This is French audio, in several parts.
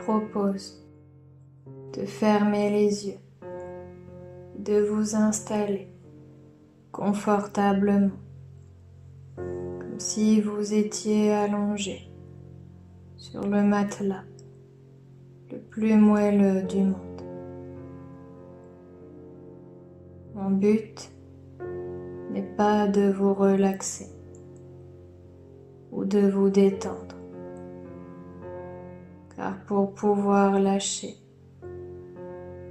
propose de fermer les yeux, de vous installer confortablement, comme si vous étiez allongé sur le matelas le plus moelleux du monde. Mon but n'est pas de vous relaxer ou de vous détendre, car pour pouvoir lâcher,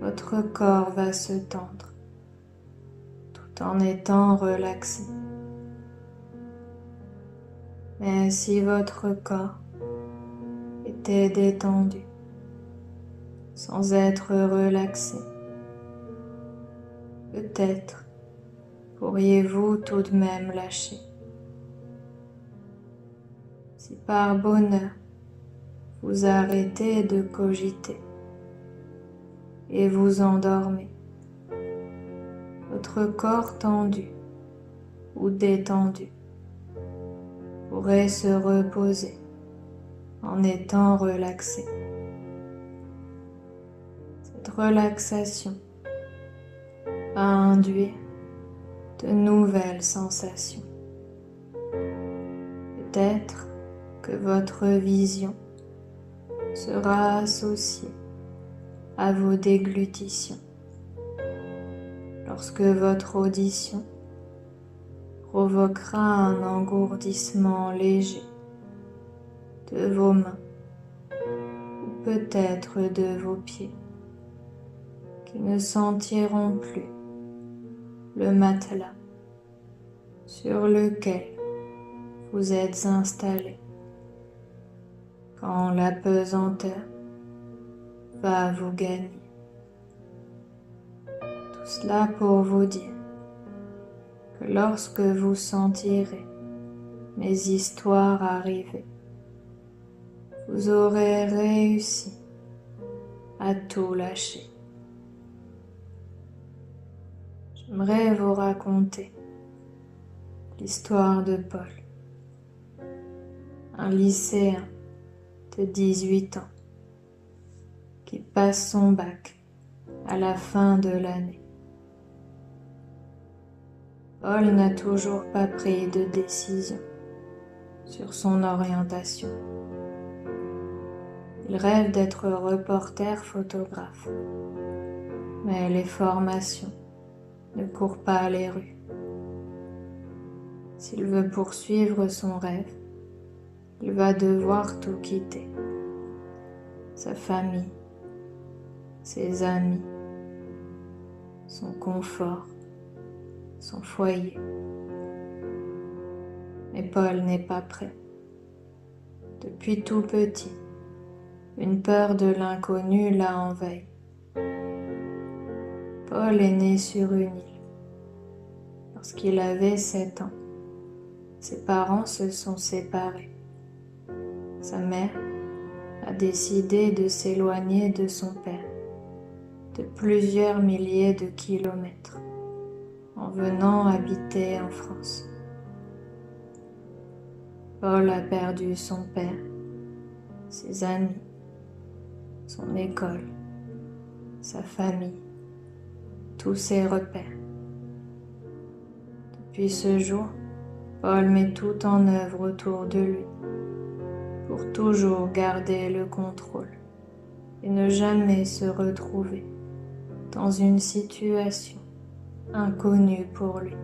votre corps va se tendre tout en étant relaxé. Mais si votre corps était détendu sans être relaxé, peut-être pourriez-vous tout de même lâcher. Si par bonheur vous arrêtez de cogiter et vous endormez, votre corps tendu ou détendu pourrait se reposer en étant relaxé. Cette relaxation va induire de nouvelles sensations. Peut-être que votre vision sera associée à vos déglutitions, lorsque votre audition provoquera un engourdissement léger de vos mains ou peut-être de vos pieds qui ne sentiront plus le matelas sur lequel vous êtes installé quand la pesanteur va vous gagner. Tout cela pour vous dire que lorsque vous sentirez mes histoires arriver, vous aurez réussi à tout lâcher. J'aimerais vous raconter l'histoire de Paul, un lycéen de 18 ans qui passe son bac à la fin de l'année. Paul n'a toujours pas pris de décision sur son orientation. Il rêve d'être reporter photographe, mais les formations ne courent pas les rues. S'il veut poursuivre son rêve, il va devoir tout quitter. Sa famille, ses amis, son confort, son foyer. Mais Paul n'est pas prêt. Depuis tout petit, une peur de l'inconnu l'a envahi. Paul est né sur une île. Lorsqu'il avait 7 ans, ses parents se sont séparés. Sa mère a décidé de s'éloigner de son père de plusieurs milliers de kilomètres en venant habiter en France. Paul a perdu son père, ses amis, son école, sa famille, tous ses repères. Depuis ce jour, Paul met tout en œuvre autour de lui pour toujours garder le contrôle et ne jamais se retrouver dans une situation inconnue pour lui.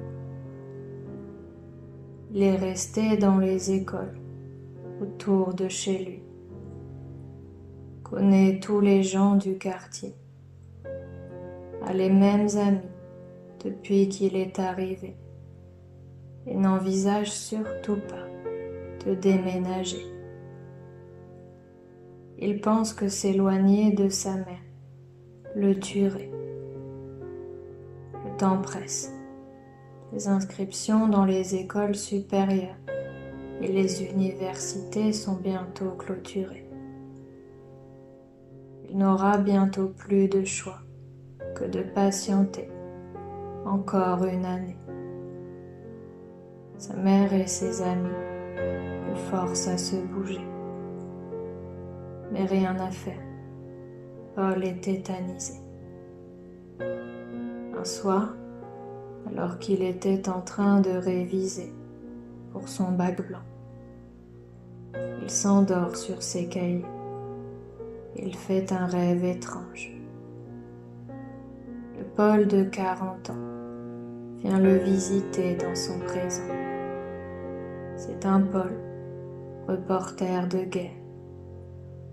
Il est resté dans les écoles autour de chez lui, connaît tous les gens du quartier, a les mêmes amis depuis qu'il est arrivé et n'envisage surtout pas de déménager. Il pense que s'éloigner de sa mère le tuerait. Le temps presse. Les inscriptions dans les écoles supérieures et les universités sont bientôt clôturées. Il n'aura bientôt plus de choix que de patienter encore une année. Sa mère et ses amis le forcent à se bouger. Mais rien à faire. Paul est tétanisé. Un soir, alors qu'il était en train de réviser pour son bac blanc, il s'endort sur ses cahiers. Il fait un rêve étrange. Le Paul de 40 ans vient le visiter dans son présent. C'est un Paul, reporter de guerre,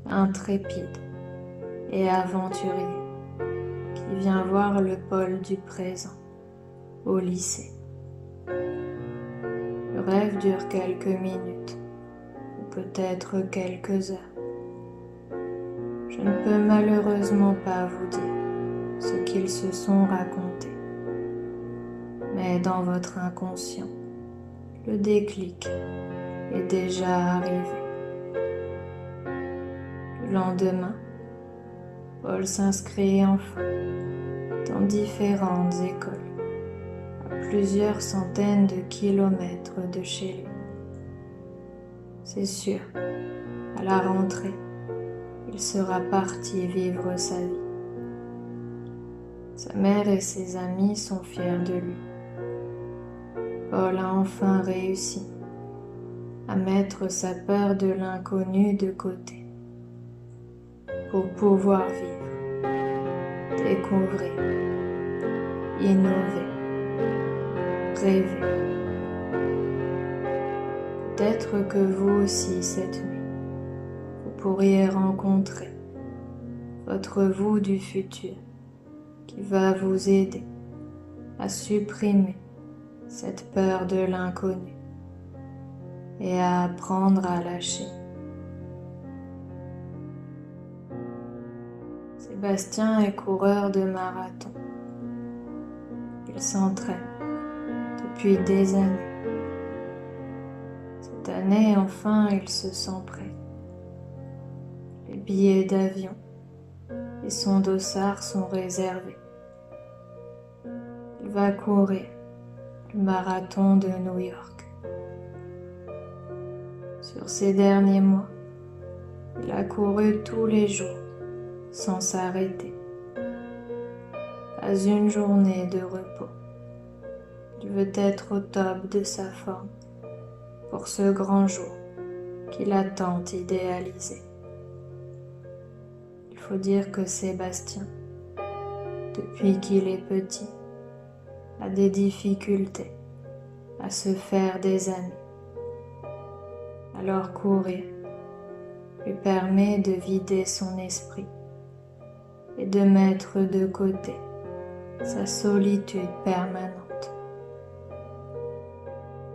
intrépide et aventurier, qui vient voir le Paul du présent au lycée. Le rêve dure quelques minutes, ou peut-être quelques heures. Je ne peux malheureusement pas vous dire ce qu'ils se sont racontés. Mais dans votre inconscient, le déclic est déjà arrivé. Le lendemain, Paul s'inscrit enfin dans différentes écoles, à plusieurs centaines de kilomètres de chez lui. C'est sûr, à la rentrée, il sera parti vivre sa vie. Sa mère et ses amis sont fiers de lui. Paul a enfin réussi à mettre sa peur de l'inconnu de côté pour pouvoir vivre, découvrir, innover, rêver. Peut-être que vous aussi cette nuit, vous pourriez rencontrer votre vous du futur qui va vous aider à supprimer cette peur de l'inconnu et à apprendre à lâcher. Sébastien est coureur de marathon. Il s'entraîne depuis des années. Cette année, enfin, il se sent prêt. Les billets d'avion et son dossard sont réservés. Il va courir le marathon de New York. Sur ces derniers mois, il a couru tous les jours sans s'arrêter. Pas une journée de repos. Il veut être au top de sa forme pour ce grand jour qu'il a tant idéalisé. Il faut dire que Sébastien, depuis qu'il est petit, a des difficultés à se faire des amis. Alors courir lui permet de vider son esprit et de mettre de côté sa solitude permanente.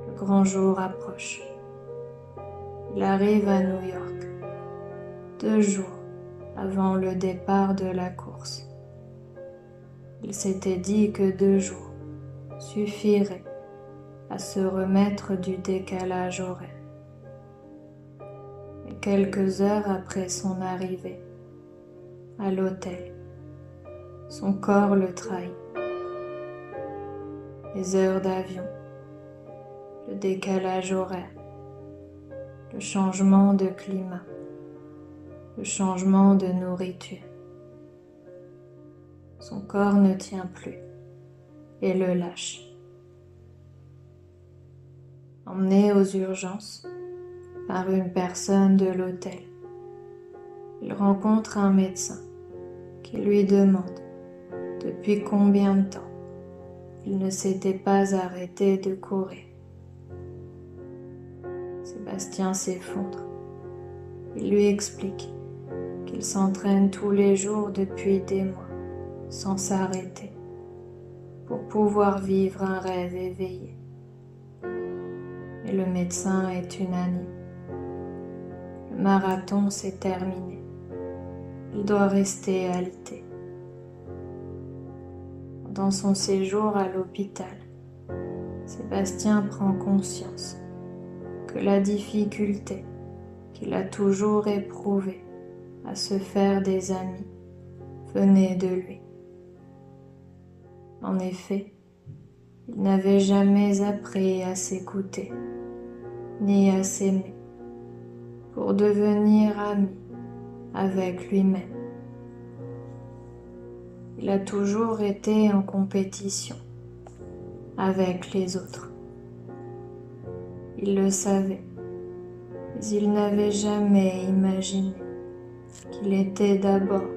Le grand jour approche. Il arrive à New York 2 jours avant le départ de la course. Il s'était dit que 2 jours suffiraient à se remettre du décalage horaire. Et quelques heures après son arrivée à l'hôtel, son corps le trahit. Les heures d'avion, le décalage horaire, le changement de climat, le changement de nourriture. Son corps ne tient plus et le lâche. Emmené aux urgences par une personne de l'hôtel, il rencontre un médecin qui lui demande depuis combien de temps il ne s'était pas arrêté de courir. Sébastien s'effondre. Il lui explique qu'il s'entraîne tous les jours depuis des mois, sans s'arrêter, pour pouvoir vivre un rêve éveillé. Et le médecin est unanime. Le marathon s'est terminé. Il doit rester alité. Dans son séjour à l'hôpital, Sébastien prend conscience que la difficulté qu'il a toujours éprouvée à se faire des amis venait de lui. En effet, il n'avait jamais appris à s'écouter, ni à s'aimer, pour devenir ami avec lui-même. Il a toujours été en compétition avec les autres. Il le savait, mais il n'avait jamais imaginé qu'il était d'abord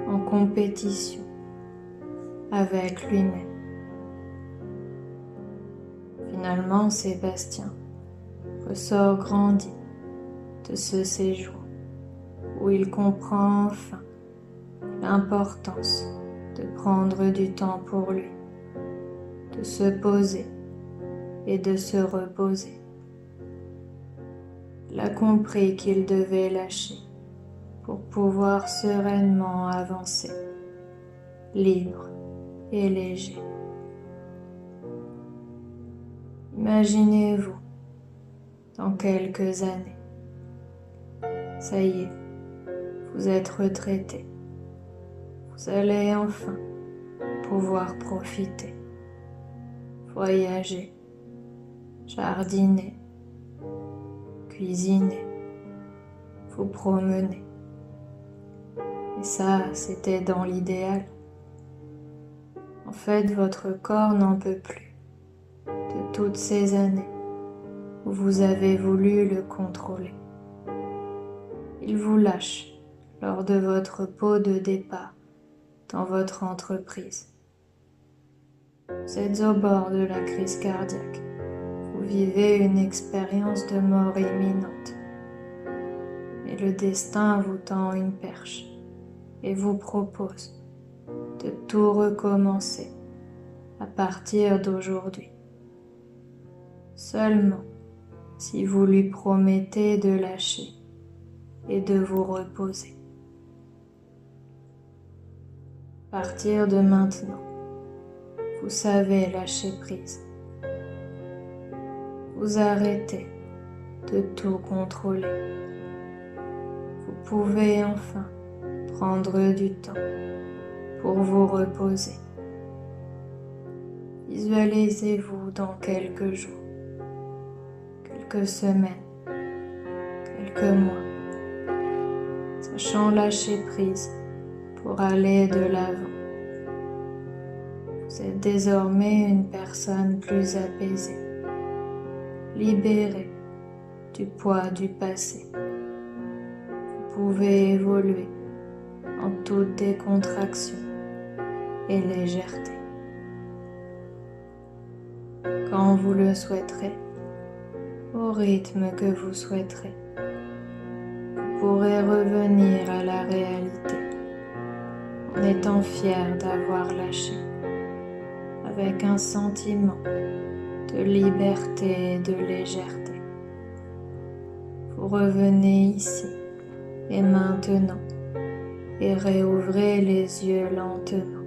en compétition avec lui-même. Finalement, Sébastien ressort grandi de ce séjour où il comprend enfin l'importance de prendre du temps pour lui, de se poser et de se reposer. Il a compris qu'il devait lâcher pour pouvoir sereinement avancer, libre et léger. Imaginez-vous dans quelques années. Ça y est, vous êtes retraité. Vous allez enfin pouvoir profiter, voyager, jardiner, cuisiner, vous promener. Et ça, c'était dans l'idéal. En fait, votre corps n'en peut plus de toutes ces années où vous avez voulu le contrôler. Il vous lâche lors de votre pot de départ dans votre entreprise. Vous êtes au bord de la crise cardiaque. Vous vivez une expérience de mort imminente. Et le destin vous tend une perche et vous propose de tout recommencer à partir d'aujourd'hui. Seulement si vous lui promettez de lâcher et de vous reposer. À partir de maintenant, vous savez lâcher prise. Vous arrêtez de tout contrôler. Vous pouvez enfin prendre du temps pour vous reposer. Visualisez-vous dans quelques jours, quelques semaines, quelques mois, sachant lâcher prise pour aller de l'avant. Vous êtes désormais une personne plus apaisée, libérée du poids du passé. Vous pouvez évoluer en toute décontraction et légèreté. Quand vous le souhaiterez, au rythme que vous souhaiterez, vous pourrez revenir à la réalité en étant fier d'avoir lâché, avec un sentiment de liberté et de légèreté. Vous revenez ici et maintenant et réouvrez les yeux lentement.